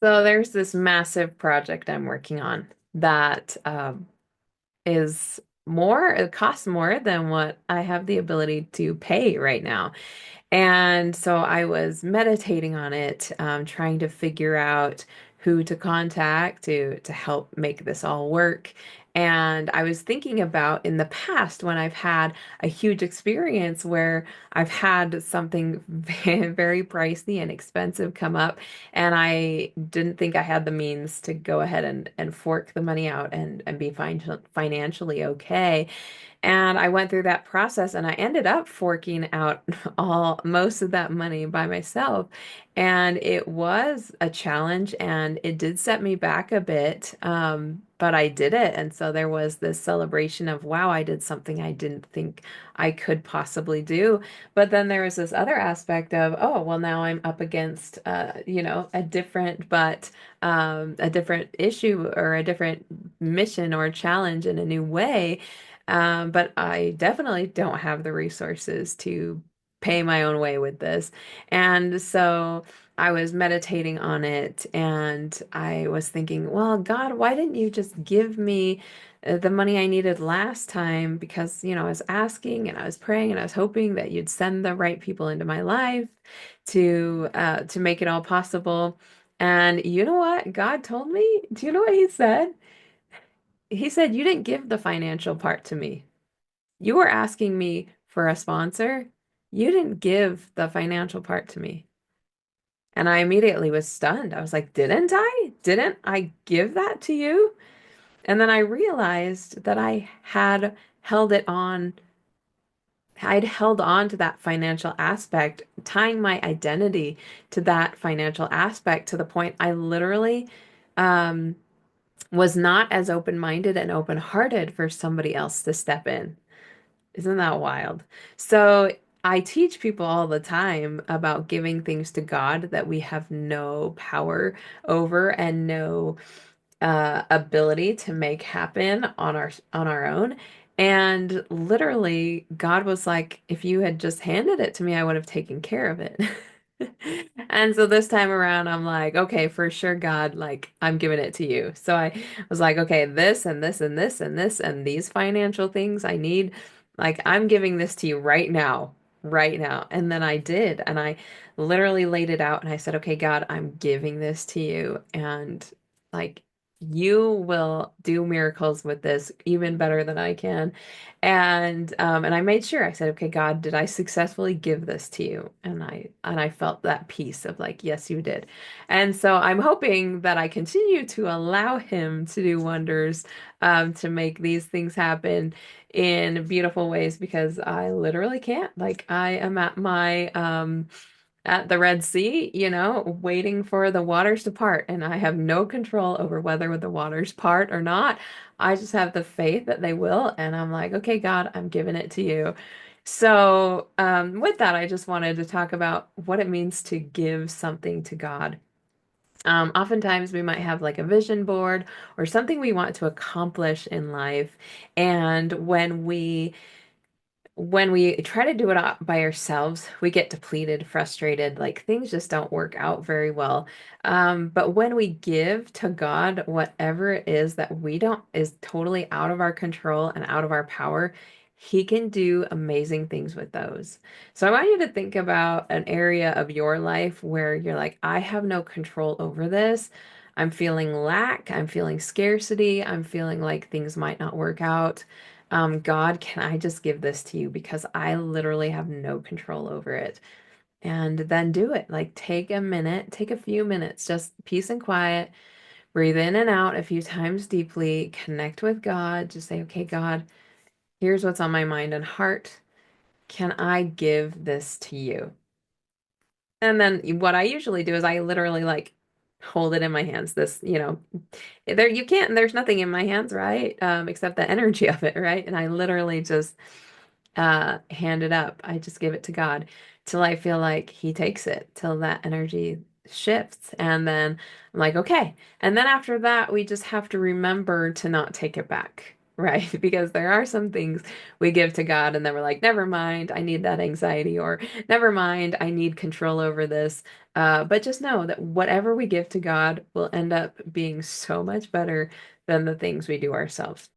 So there's this massive project I'm working on that is more, it costs more than what I have the ability to pay right now. And so I was meditating on it, trying to figure out who to contact to help make this all work. And I was thinking about in the past when I've had a huge experience where I've had something very pricey and expensive come up, and I didn't think I had the means to go ahead and fork the money out and be financially okay. And I went through that process and I ended up forking out all most of that money by myself. And it was a challenge and it did set me back a bit. But I did it. And so there was this celebration of, wow, I did something I didn't think I could possibly do. But then there was this other aspect of, oh, well, now I'm up against, a different, but a different issue or a different mission or challenge in a new way. But I definitely don't have the resources to pay my own way with this. And so I was meditating on it and I was thinking, well, God, why didn't you just give me the money I needed last time? Because, I was asking and I was praying and I was hoping that you'd send the right people into my life to make it all possible. And you know what God told me? Do you know what he said? He said, you didn't give the financial part to me. You were asking me for a sponsor. You didn't give the financial part to me. And I immediately was stunned. I was like, didn't I? Didn't I give that to you? And then I realized that held it on, I'd held on to that financial aspect, tying my identity to that financial aspect to the point I literally um, was not as open-minded and open-hearted for somebody else to step in. Isn't that wild? So I teach people all the time about giving things to God that we have no power over and no ability to make happen on our own. And literally, God was like, if you had just handed it to me, I would have taken care of it. And so this time around, I'm like, okay, for sure, God, like I'm giving it to you. So I was like, okay, this and this and this and this and these financial things I need, like I'm giving this to you right now, right now. And then I did, and I literally laid it out and I said, okay, God, I'm giving this to you. And like you will do miracles with this even better than I can. And I made sure I said, okay, God, did I successfully give this to you? And I felt that peace of like, yes, you did. And so I'm hoping that I continue to allow him to do wonders, to make these things happen in beautiful ways because I literally can't. Like I am at the Red Sea, waiting for the waters to part. And I have no control over whether the waters part or not. I just have the faith that they will. And I'm like, okay, God, I'm giving it to you. So, with that, I just wanted to talk about what it means to give something to God. Oftentimes, we might have like a vision board or something we want to accomplish in life. And when we try to do it by ourselves, we get depleted, frustrated, like things just don't work out very well. But when we give to God whatever it is that we don't is totally out of our control and out of our power, He can do amazing things with those. So I want you to think about an area of your life where you're like, I have no control over this. I'm feeling lack, I'm feeling scarcity, I'm feeling like things might not work out. God, can I just give this to you because I literally have no control over it? And then do it. Like take a minute, take a few minutes, just peace and quiet. Breathe in and out a few times deeply. Connect with God. Just say, okay, God, here's what's on my mind and heart. Can I give this to you? And then what I usually do is I literally like hold it in my hands. There you can't, there's nothing in my hands, right? Except the energy of it, right? And I literally just hand it up. I just give it to God till I feel like He takes it, till that energy shifts. And then I'm like, okay. And then after that, we just have to remember to not take it back. Right, because there are some things we give to God and then we're like, never mind, I need that anxiety, or never mind, I need control over this. But just know that whatever we give to God will end up being so much better than the things we do ourselves.